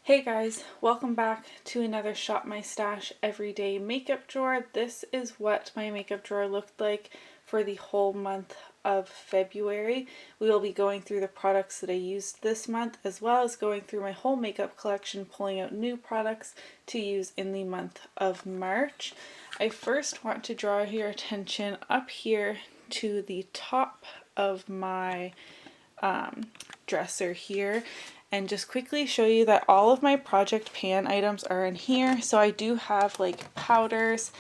Hey guys, welcome back to another Shop My Stash everyday makeup drawer. This is what my makeup drawer looked like for the whole month of February. We will be going through the products that I used this month, as well as going through my whole makeup collection, pulling out new products to use in the month of March. I first want to draw your attention up here to the top of my dresser here and just quickly show you that all of my project pan items are in here. So I do have like powders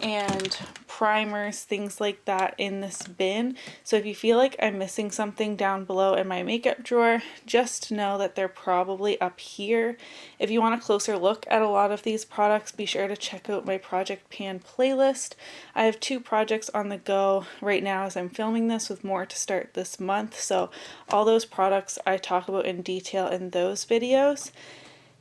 and primers, things like that in this bin. So if you feel like I'm missing something down below in my makeup drawer, just know that they're probably up here. If you want a closer look at a lot of these products, be sure to check out my project pan playlist. I have 2 projects on the go right now as I'm filming this, with more to start this month. So all those products I talk about in detail in those videos.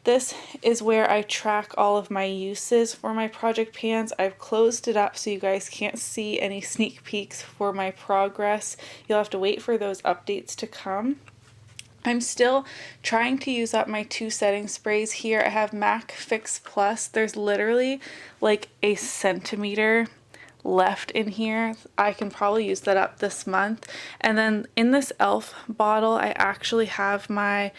This is where I track all of my uses for my project pans. I've closed it up so you guys can't see any sneak peeks for my progress. You'll have to wait for those updates to come. I'm still trying to use up my 2 setting sprays here. I have MAC Fix Plus. There's literally like a centimeter left in here. I can probably use that up this month. And then in this e.l.f. bottle, I actually have my,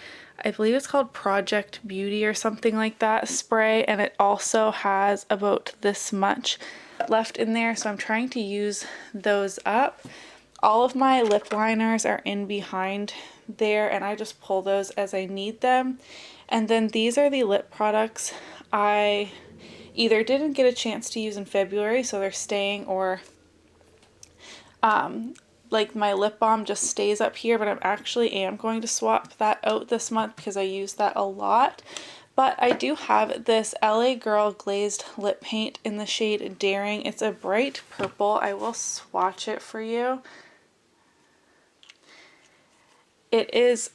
I believe it's called Project Beauty or something like that spray, and it also has about this much left in there, so I'm trying to use those up. All of my lip liners are in behind there, and I just pull those as I need them. And then these are the lip products I either didn't get a chance to use in February, so they're staying, or like my lip balm just stays up here, but I am going to swap that out this month because I use that a lot. But I do have this LA Girl glazed lip paint in the shade Daring. It's a bright purple. I will swatch it for you. It is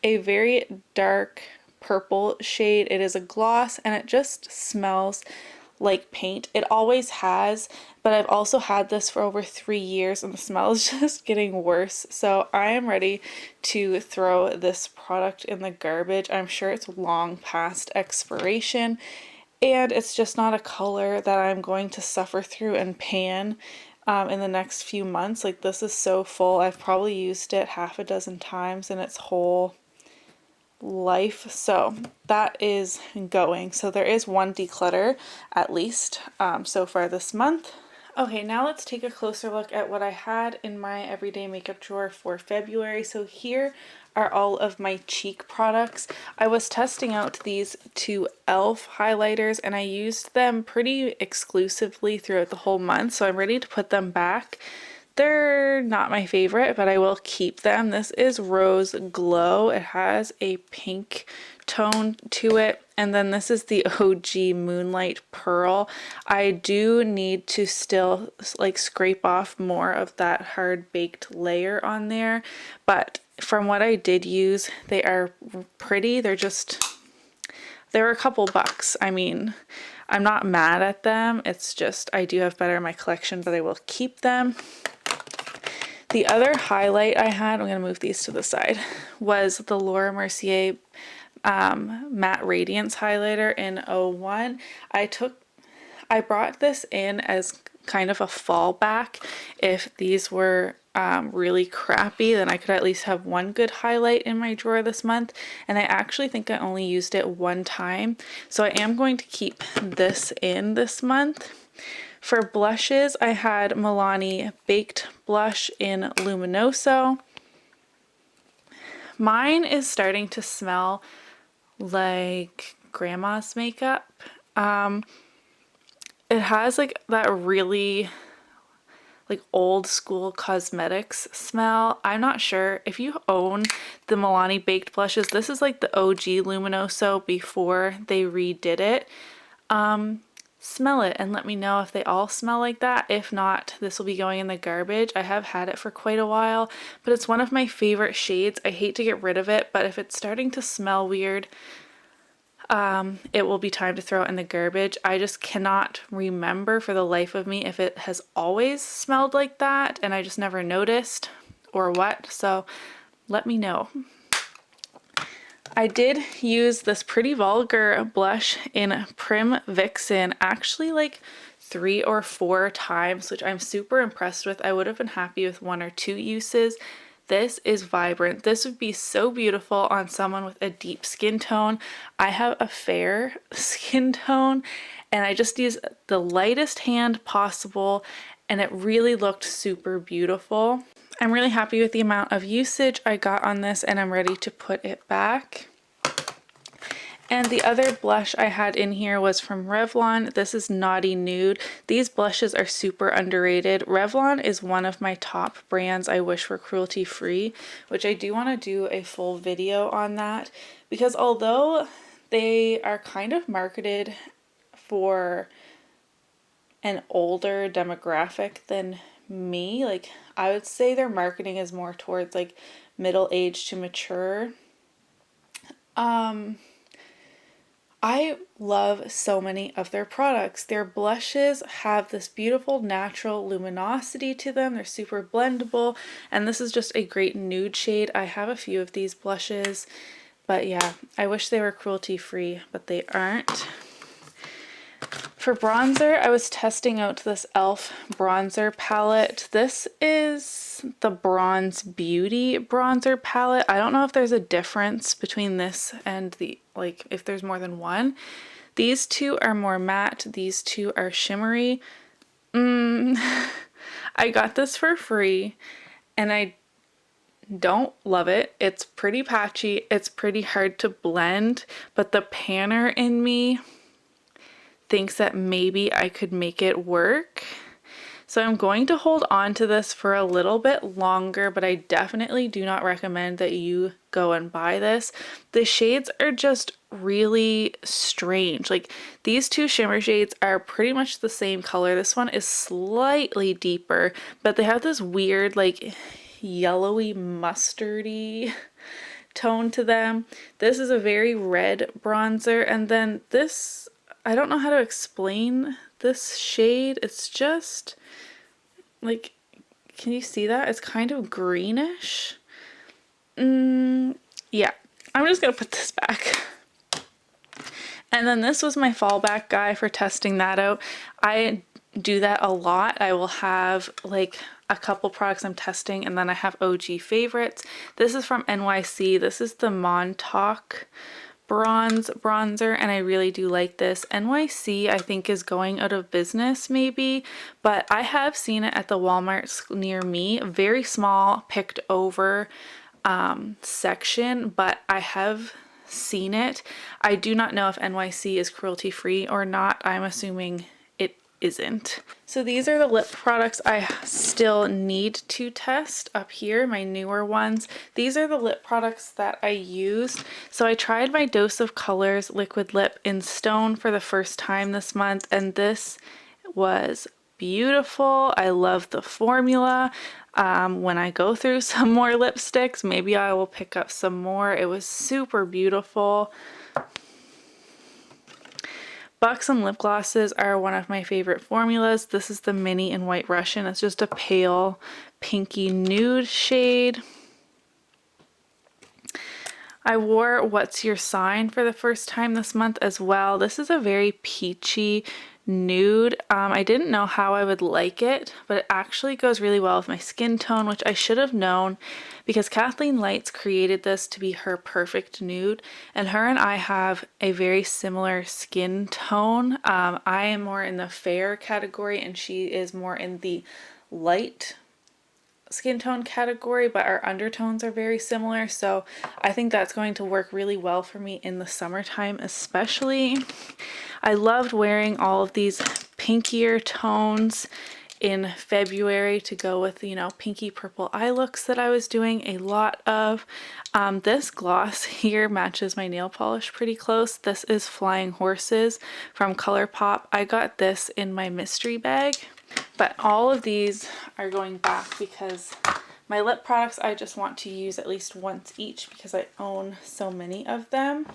a very dark purple shade. It is a gloss and it just smells like paint. It always has, but I've also had this for over 3 years and the smell is just getting worse. So I am ready to throw this product in the garbage. I'm sure it's long past expiration and it's just not a color that I'm going to suffer through and pan in the next few months. Like, this is so full. I've probably used it half a dozen times in its whole life, so that is going. So there is one declutter at least so far this month. Okay, now let's take a closer look at what I had in my everyday makeup drawer for February. So here are all of my cheek products. I was testing out these 2 e.l.f. highlighters and I used them pretty exclusively throughout the whole month, so I'm ready to put them back. They're not my favorite, but I will keep them. This is Rose Glow. It has a pink tone to it. And then this is the OG Moonlight Pearl. I do need to still like scrape off more of that hard baked layer on there. But from what I did use, they are pretty. They're a couple bucks. I mean, I'm not mad at them. It's just I do have better in my collection, but I will keep them. The other highlight I had, I'm going to move these to the side, was the Laura Mercier Matte Radiance highlighter in 01. I brought this in as kind of a fallback. If these were really crappy, then I could at least have one good highlight in my drawer this month, and I actually think I only used it one time, so I am going to keep this in this month. For blushes, I had Milani Baked Blush in Luminoso. Mine is starting to smell like grandma's makeup. It has like that really like old school cosmetics smell. I'm not sure if you own the Milani Baked Blushes. This is like the OG Luminoso before they redid it. Smell it and let me know if they all smell like that. If not, this will be going in the garbage. I have had it for quite a while, but it's one of my favorite shades. I hate to get rid of it, but if it's starting to smell weird, it will be time to throw it in the garbage. I just cannot remember for the life of me if it has always smelled like that and I just never noticed or what, so let me know. I did use this Pretty Vulgar blush in Prim Vixen actually like 3 or 4 times, which I'm super impressed with. I would have been happy with 1 or 2 uses. This is vibrant. This would be so beautiful on someone with a deep skin tone. I have a fair skin tone and I just used the lightest hand possible and it really looked super beautiful. I'm really happy with the amount of usage I got on this and I'm ready to put it back. And the other blush I had in here was from Revlon. This is Naughty Nude. These blushes are super underrated. Revlon is one of my top brands I wish were cruelty free, which I do want to do a full video on that because although they are kind of marketed for an older demographic than me, like I would say their marketing is more towards like middle age to mature. I love so many of their products. Their blushes have this beautiful natural luminosity to them. They're super blendable, and this is just a great nude shade. I have a few of these blushes, but yeah, I wish they were cruelty free, but they aren't. For bronzer, I was testing out this e.l.f. bronzer palette. This is the Bronze Beauty bronzer palette. I don't know if there's a difference between this and the, like, if there's more than one. These two are more matte. These two are shimmery. I got this for free and I don't love it. It's pretty patchy. It's pretty hard to blend, but the panner in me thinks that maybe I could make it work. So I'm going to hold on to this for a little bit longer, but I definitely do not recommend that you go and buy this. The shades are just really strange. Like these two shimmer shades are pretty much the same color. This one is slightly deeper, but they have this weird like yellowy mustardy tone to them. This is a very red bronzer, and then this, I don't know how to explain this shade. It's just like, can you see that? It's kind of greenish. Yeah, I'm just gonna put this back. And then this was my fallback guy for testing that out. I do that a lot. I will have like a couple products I'm testing and then I have OG favorites. This is from NYC. This is the Montauk bronze bronzer and I really do like this. NYC I think is going out of business maybe, but I have seen it at the Walmarts near me. Very small picked over section, but I have seen it. I do not know if NYC is cruelty free or not. I'm assuming it isn't. So these are the lip products I still need to test up here, my newer ones. These are the lip products that I used. So I tried my Dose of Colors liquid lip in Stone for the first time this month, and this was beautiful. I love the formula. When I go through some more lipsticks, maybe I will pick up some more. It was super beautiful. Buxom lip glosses are one of my favorite formulas. This is the mini in White Russian. It's just a pale pinky nude shade. I wore What's Your Sign for the first time this month as well. This is a very peachy nude. I didn't know how I would like it, but it actually goes really well with my skin tone, which I should have known because Kathleen Lights created this to be her perfect nude, and her and I have a very similar skin tone. I am more in the fair category and she is more in the light skin tone category, but our undertones are very similar, so I think that's going to work really well for me in the summertime especially. I loved wearing all of these pinkier tones in February to go with, you know, pinky purple eye looks that I was doing a lot of. This gloss here matches my nail polish pretty close. This is Flying Horses from ColourPop. I got this in my mystery bag, but all of these are going back because my lip products I just want to use at least once each because I own so many of them.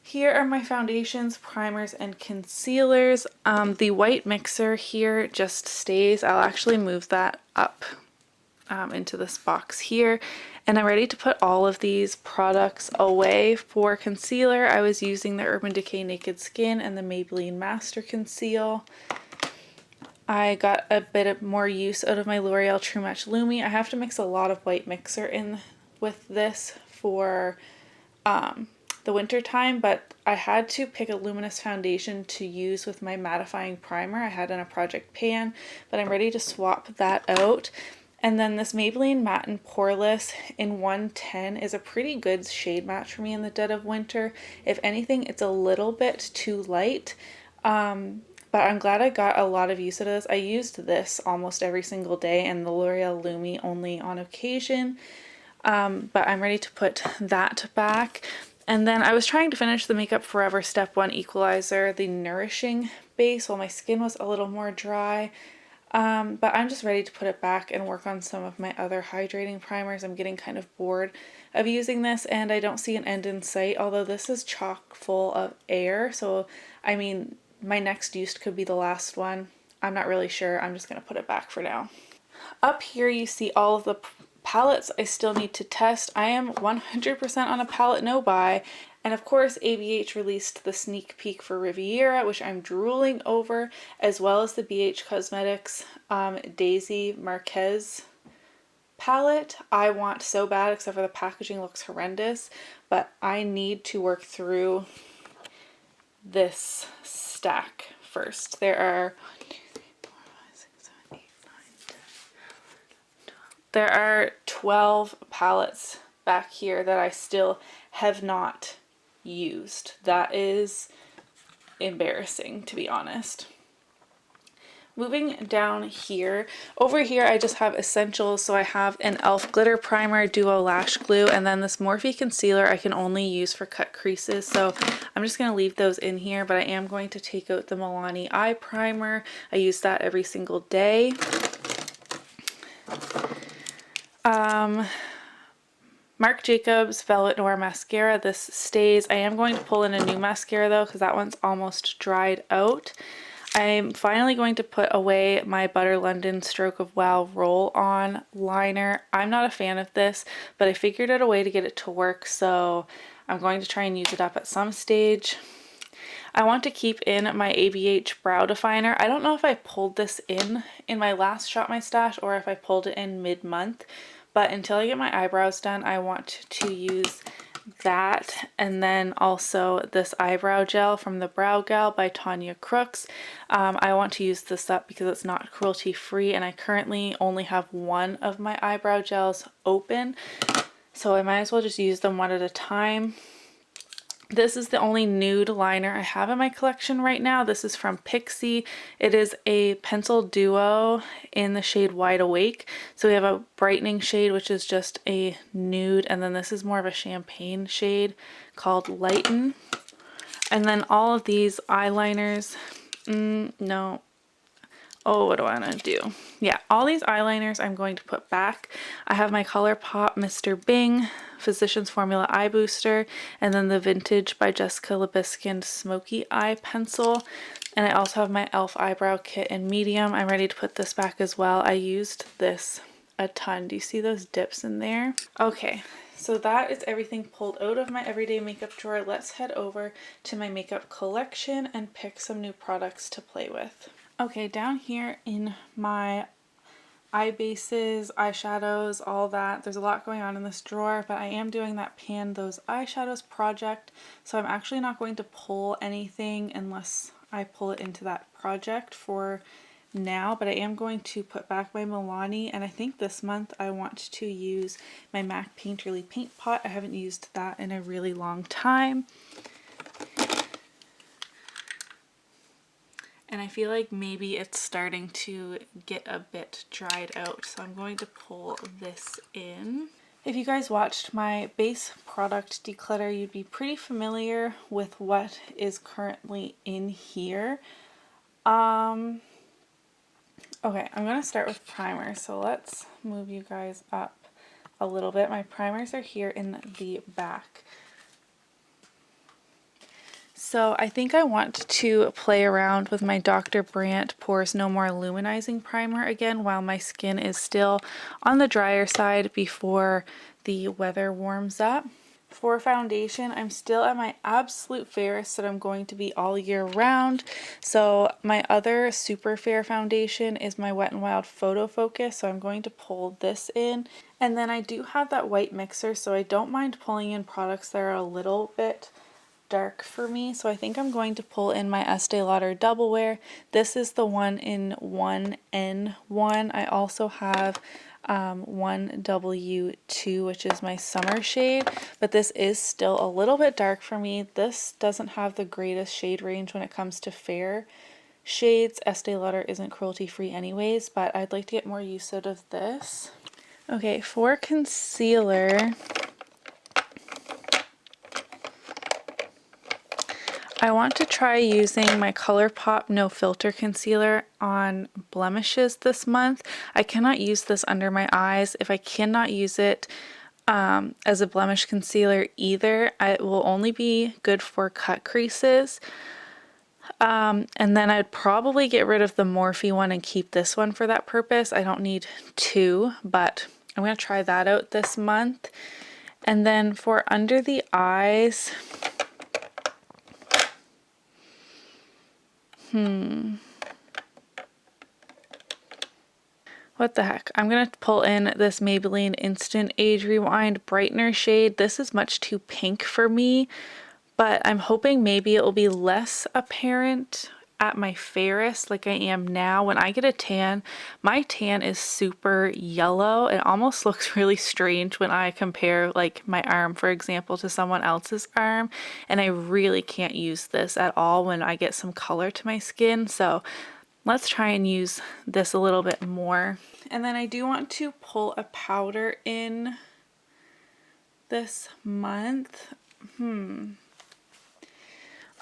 Here are my foundations, primers, and concealers. The white mixer here just stays. I'll actually move that up into this box here. And I'm ready to put all of these products away. For concealer, I was using the Urban Decay Naked Skin and the Maybelline Master Conceal. I got a bit more use out of my L'Oreal True Match Lumi. I have to mix a lot of white mixer in with this for the winter time, but I had to pick a luminous foundation to use with my mattifying primer I had in a project pan, but I'm ready to swap that out. And then this Maybelline Matte and Poreless in 110 is a pretty good shade match for me in the dead of winter. If anything, it's a little bit too light, but I'm glad I got a lot of use out of this. I used this almost every single day and the L'Oreal Lumi only on occasion. But I'm ready to put that back. And then I was trying to finish the Makeup Forever Step 1 Equalizer, the Nourishing Base, while my skin was a little more dry. But I'm just ready to put it back and work on some of my other hydrating primers. I'm getting kind of bored of using this and I don't see an end in sight, although this is chock full of air. So, I mean, my next use could be the last one. I'm not really sure. I'm just going to put it back for now. Up here you see all of the palettes I still need to test. I am 100% on a palette no buy. And of course, ABH released the sneak peek for Riviera, which I'm drooling over, as well as the BH Cosmetics Daisy Marquez palette. I want so bad, except for the packaging looks horrendous, but I need to work through this stack first. There are 12 palettes back here that I still have not used. That is embarrassing, to be honest. Moving down here, over here I just have essentials. So I have an e.l.f. glitter primer, duo lash glue, and then this Morphe concealer I can only use for cut creases. So I'm just going to leave those in here, but I am going to take out the Milani eye primer. I use that every single day. Marc Jacobs Velvet Noir Mascara. This stays. I am going to pull in a new mascara though, because that one's almost dried out. I'm finally going to put away my Butter London Stroke of Wow roll-on liner. I'm not a fan of this, but I figured out a way to get it to work, so I'm going to try and use it up at some stage. I want to keep in my ABH brow definer. I don't know if I pulled this in my last Shop My Stash or if I pulled it in mid-month, but until I get my eyebrows done, I want to use that, and then also this eyebrow gel from the Brow Gal by Tanya Crooks. I want to use this up because it's not cruelty free, and I currently only have one of my eyebrow gels open, so I might as well just use them one at a time. This is the only nude liner I have in my collection right now. This is from Pixi. It is a pencil duo in the shade Wide Awake. So we have a brightening shade, which is just a nude, and then this is more of a champagne shade called Lighten. And then all of these eyeliners, no. Oh, what do I want to do? Yeah, all these eyeliners I'm going to put back. I have my ColourPop Mr. Bing Physicians Formula Eye Booster, and then the Vintage by Jessica Libiskin Smoky Eye Pencil. And I also have my e.l.f. Eyebrow Kit in medium. I'm ready to put this back as well. I used this a ton. Do you see those dips in there? Okay, so that is everything pulled out of my everyday makeup drawer. Let's head over to my makeup collection and pick some new products to play with. Okay, down here in my eye bases, eyeshadows, all that, there's a lot going on in this drawer, but I am doing that Pan Those Eyeshadows project, so I'm actually not going to pull anything unless I pull it into that project for now, but I am going to put back my Milani, and I think this month I want to use my MAC Painterly Paint Pot. I haven't used that in a really long time. And I feel like maybe it's starting to get a bit dried out, so I'm going to pull this in. If you guys watched my base product declutter, you'd be pretty familiar with what is currently in here. Okay, I'm going to start with primers, so let's move you guys up a little bit. My primers are here in the back. So I think I want to play around with my Dr. Brandt Pores No More Luminizing Primer again while my skin is still on the drier side before the weather warms up. For foundation, I'm still at my absolute fairest that I'm going to be all year round. So my other super fair foundation is my Wet n Wild Photo Focus. So I'm going to pull this in. And then I do have that white mixer, so I don't mind pulling in products that are a little bit dark for me. So I think I'm going to pull in my Estee Lauder Double Wear. This is the 1-in-1. I also have 1W2, which is my summer shade, but this is still a little bit dark for me. This doesn't have the greatest shade range when it comes to fair shades. Estee Lauder isn't cruelty free anyways, but I'd like to get more use out of this. Okay, for concealer, I want to try using my ColourPop No Filter Concealer on blemishes this month. I cannot use this under my eyes. If I cannot use it as a blemish concealer either, it will only be good for cut creases. And then I'd probably get rid of the Morphe one and keep this one for that purpose. I don't need two, but I'm going to try that out this month. And then for under the eyes, what the heck? I'm going to pull in this Maybelline Instant Age Rewind Brightener shade. This is much too pink for me, but I'm hoping maybe it will be less apparent at my fairest like I am now. When I get a tan, my tan is super yellow. It almost looks really strange when I compare like my arm, for example, to someone else's arm, and I really can't use this at all when I get some color to my skin. So let's try and use this a little bit more. And then I do want to pull a powder in this month.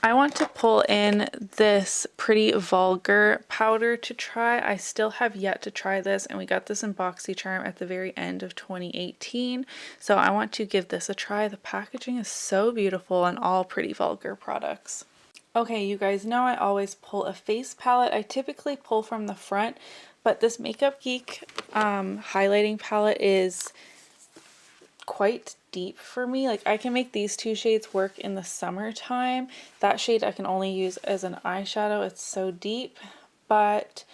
I want to pull in this Pretty Vulgar powder to try. I still have yet to try this, and we got this in BoxyCharm at the very end of 2018. So I want to give this a try. The packaging is so beautiful on all Pretty Vulgar products. Okay, you guys know I always pull a face palette. I typically pull from the front, but this Makeup Geek highlighting palette is quite deep for me. Like, I can make these two shades work in the summertime. That shade I can only use as an eyeshadow. It's so deep, but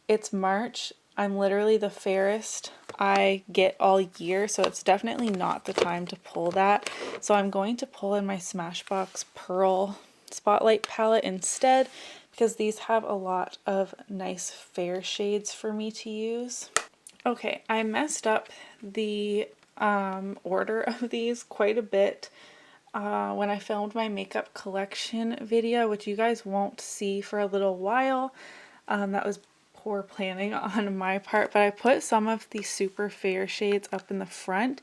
it's March. I'm literally the fairest I get all year, so it's definitely not the time to pull that. So I'm going to pull in my Smashbox Pearl Spotlight palette instead, because these have a lot of nice fair shades for me to use. Okay, I messed up the order of these quite a bit when I filmed my makeup collection video, which you guys won't see for a little while. That was poor planning on my part, but I put some of the super fair shades up in the front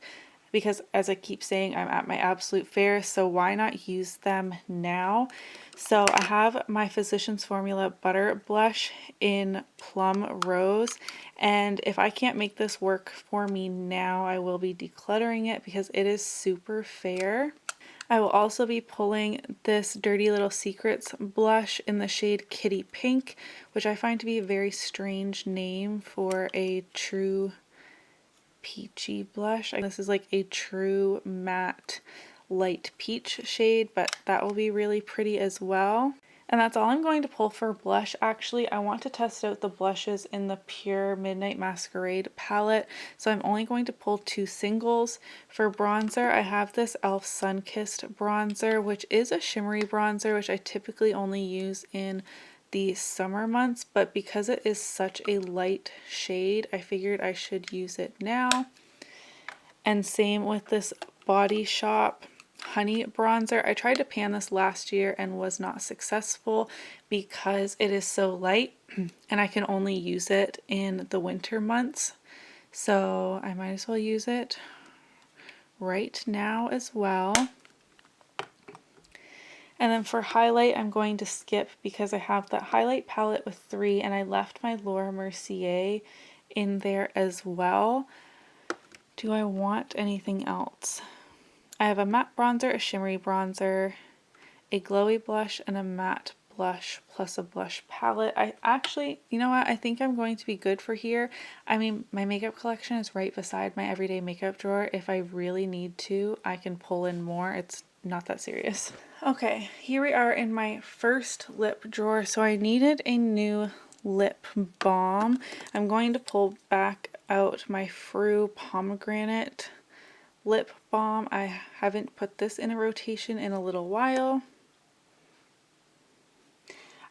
because, as I keep saying, I'm at my absolute fairest, so why not use them now? So I have my Physicians Formula Butter Blush in Plum Rose, and if I can't make this work for me now, I will be decluttering it because it is super fair. I will also be pulling this Dirty Little Secrets blush in the shade Kitty Pink, which I find to be a very strange name for a true peachy blush. This is like a true matte light peach shade, but that will be really pretty as well. And that's all I'm going to pull for blush. Actually, I want to test out the blushes in the Pure Midnight Masquerade palette, so I'm only going to pull two singles. For bronzer, I have this e.l.f. Sunkissed bronzer, which is a shimmery bronzer, which I typically only use in the summer months, but because it is such a light shade, I figured I should use it now. And same with this Body Shop Honey bronzer. I tried to pan this last year and was not successful because it is so light and I can only use it in the winter months. So I might as well use it right now as well. And then for highlight, I'm going to skip because I have that highlight palette with 3 and I left my Laura Mercier in there as well. Do I want anything else? I have a matte bronzer, a shimmery bronzer, a glowy blush, and a matte blush plus a blush palette. I actually, you know what, I think I'm going to be good for here. I mean, my makeup collection is right beside my everyday makeup drawer. If I really need to, I can pull in more. It's not that serious. Okay, here we are in my first lip drawer. So I needed a new lip balm. I'm going to pull back out my Fru pomegranate lip balm. I haven't put this in a rotation in a little while.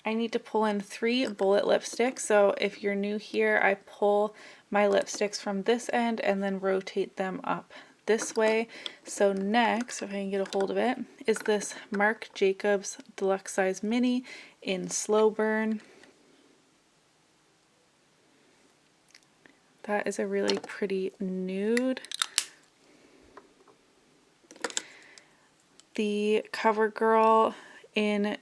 I need to pull in 3 bullet lipsticks. So if you're new here, I pull my lipsticks from this end and then rotate them up this way. So next, if I can get a hold of it, is this Marc Jacobs Deluxe Size Mini in Slow Burn. That is a really pretty nude. The CoverGirl in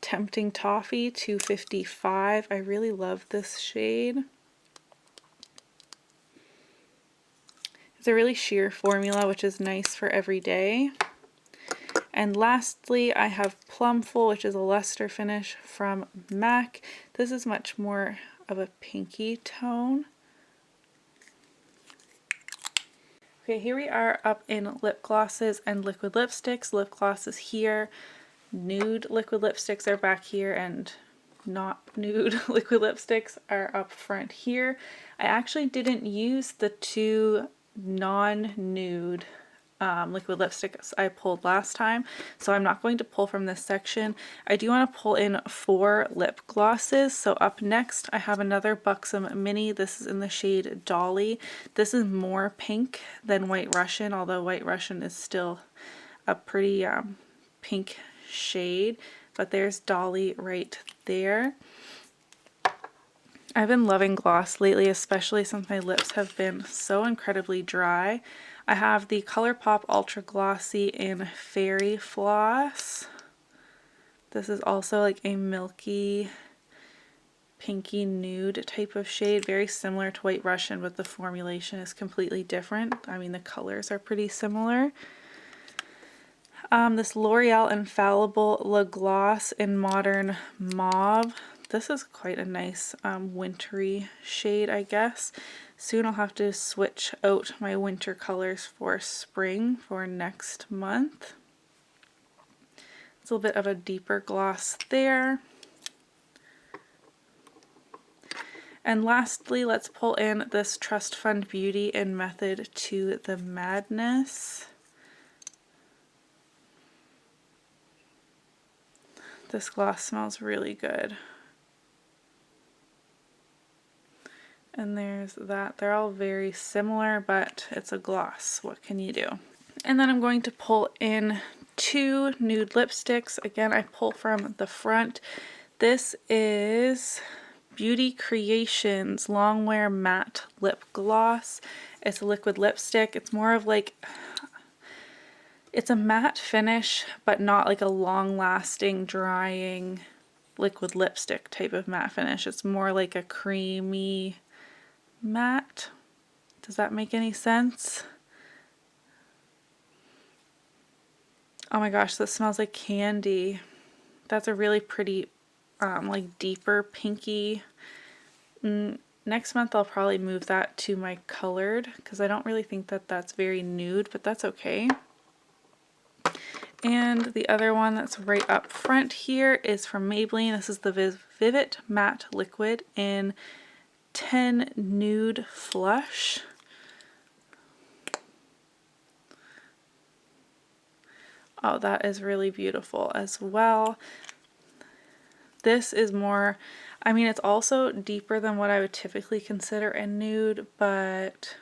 Tempting Toffee 255. I really love this shade. It's a really sheer formula, which is nice for every day. And lastly, I have Plumful, which is a luster finish from MAC. This is much more of a pinky tone. Okay, here we are up in lip glosses and liquid lipsticks. Lip glosses here. Nude liquid lipsticks are back here, and not nude liquid lipsticks are up front here. I actually didn't use the 2 non-nude liquid lipsticks I pulled last time, so I'm not going to pull from this section. I do want to pull in 4 lip glosses. So up next I have another Buxom Mini. This is in the shade Dolly. This is more pink than White Russian, although White Russian is still a pretty pink shade, but there's Dolly right there. I've been loving gloss lately, especially since my lips have been so incredibly dry. I have the ColourPop Ultra Glossy in Fairy Floss. This is also like a milky, pinky nude type of shade, very similar to White Russian, but the formulation is completely different. I mean, the colors are pretty similar. This L'Oreal Infallible Le Gloss in Modern Mauve. This is quite a nice wintry shade, I guess. Soon I'll have to switch out my winter colors for spring for next month. It's a little bit of a deeper gloss there. And lastly, let's pull in this Trust Fund Beauty in Method to the Madness. This gloss smells really good. And there's that. They're all very similar, but it's a gloss. What can you do? And then I'm going to pull in 2 nude lipsticks. Again, I pull from the front. This is Beauty Creations Longwear Matte Lip Gloss. It's a liquid lipstick. It's more of like, it's a matte finish, but not like a long-lasting, drying liquid lipstick type of matte finish. It's more like a creamy matte. Does that make any sense? Oh my gosh, this smells like candy. That's a really pretty, like deeper pinky. Next month I'll probably move that to my colored, because I don't really think that that's very nude, but that's okay. And the other one that's right up front here is from Maybelline. This is the Vivid Matte Liquid in 10 Nude Flush. Oh, that is really beautiful as well. This is more, I mean, it's also deeper than what I would typically consider a nude, but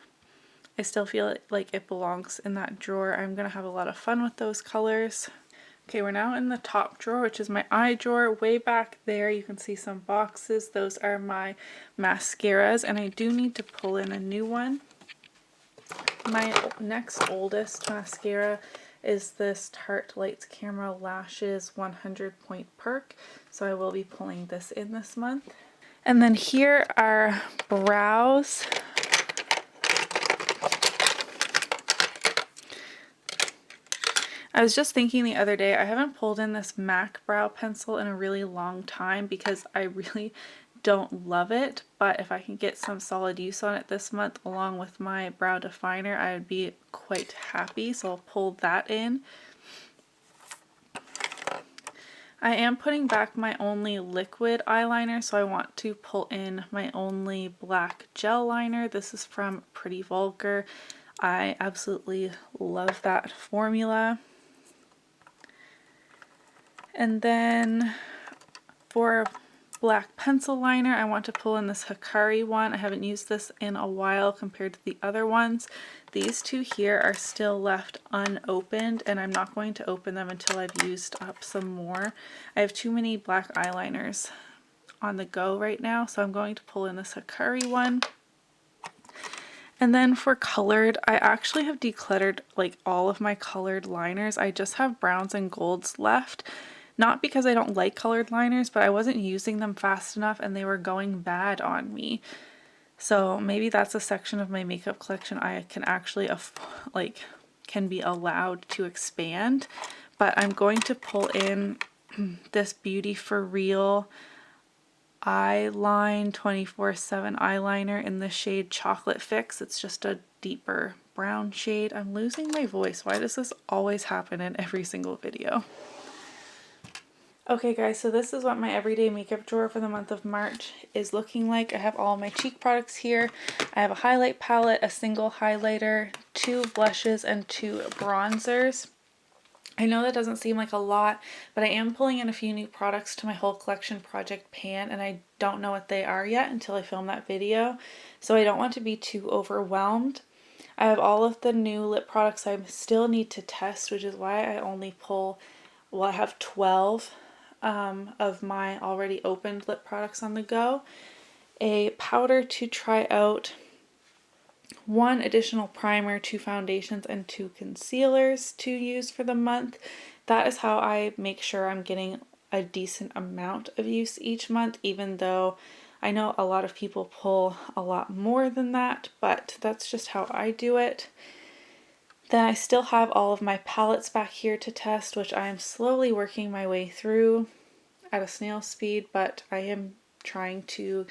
I still feel like it belongs in that drawer. I'm going to have a lot of fun with those colors. Okay, we're now in the top drawer, which is my eye drawer. Way back there you can see some boxes. Those are my mascaras, and I do need to pull in a new one. My next oldest mascara is this Tarte Lights Camera Lashes 100 Point Perk, so I will be pulling this in this month. And then here are brows. I was just thinking the other day, I haven't pulled in this MAC brow pencil in a really long time because I really don't love it, but if I can get some solid use on it this month along with my brow definer, I would be quite happy, so I'll pull that in. I am putting back my only liquid eyeliner, so I want to pull in my only black gel liner. This is from Pretty Vulgar. I absolutely love that formula. And then for black pencil liner, I want to pull in this Hikari one. I haven't used this in a while compared to the other ones. These two here are still left unopened, and I'm not going to open them until I've used up some more. I have too many black eyeliners on the go right now, so I'm going to pull in this Hikari one. And then for colored, I actually have decluttered like all of my colored liners. I just have browns and golds left. Not because I don't like colored liners, but I wasn't using them fast enough and they were going bad on me. So maybe that's a section of my makeup collection I can actually can be allowed to expand. But I'm going to pull in this Beauty For Real Eyeline 24/7 eyeliner in the shade Chocolate Fix. It's just a deeper brown shade. I'm losing my voice. Why does this always happen in every single video? Okay guys, so this is what my everyday makeup drawer for the month of March is looking like. I have all my cheek products here. I have a highlight palette, a single highlighter, 2 blushes, and 2 bronzers. I know that doesn't seem like a lot, but I am pulling in a few new products to my whole collection Project Pan, and I don't know what they are yet until I film that video, so I don't want to be too overwhelmed. I have all of the new lip products I still need to test, which is why I only pull, well, I have 12 of my already opened lip products on the go. A powder to try out, 1 additional primer, 2 foundations, and 2 concealers to use for the month. That is how I make sure I'm getting a decent amount of use each month, even though I know a lot of people pull a lot more than that, but that's just how I do it. Then I still have all of my palettes back here to test, which I am slowly working my way through at a snail's speed, but I am trying to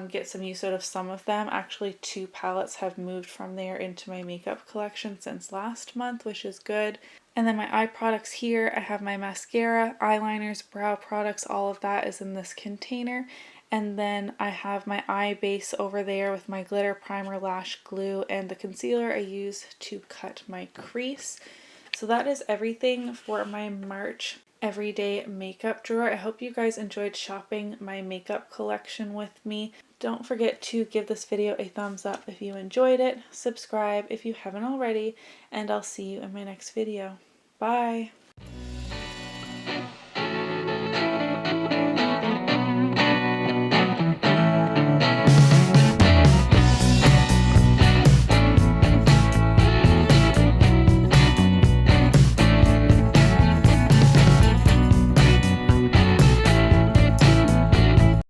get some use out of some of them. Actually, 2 palettes have moved from there into my makeup collection since last month, which is good. And then my eye products here, I have my mascara, eyeliners, brow products, all of that is in this container. And then I have my eye base over there with my glitter primer, lash glue, and the concealer I use to cut my crease. So that is everything for my March everyday makeup drawer. I hope you guys enjoyed shopping my makeup collection with me. Don't forget to give this video a thumbs up if you enjoyed it, subscribe if you haven't already, and I'll see you in my next video. Bye!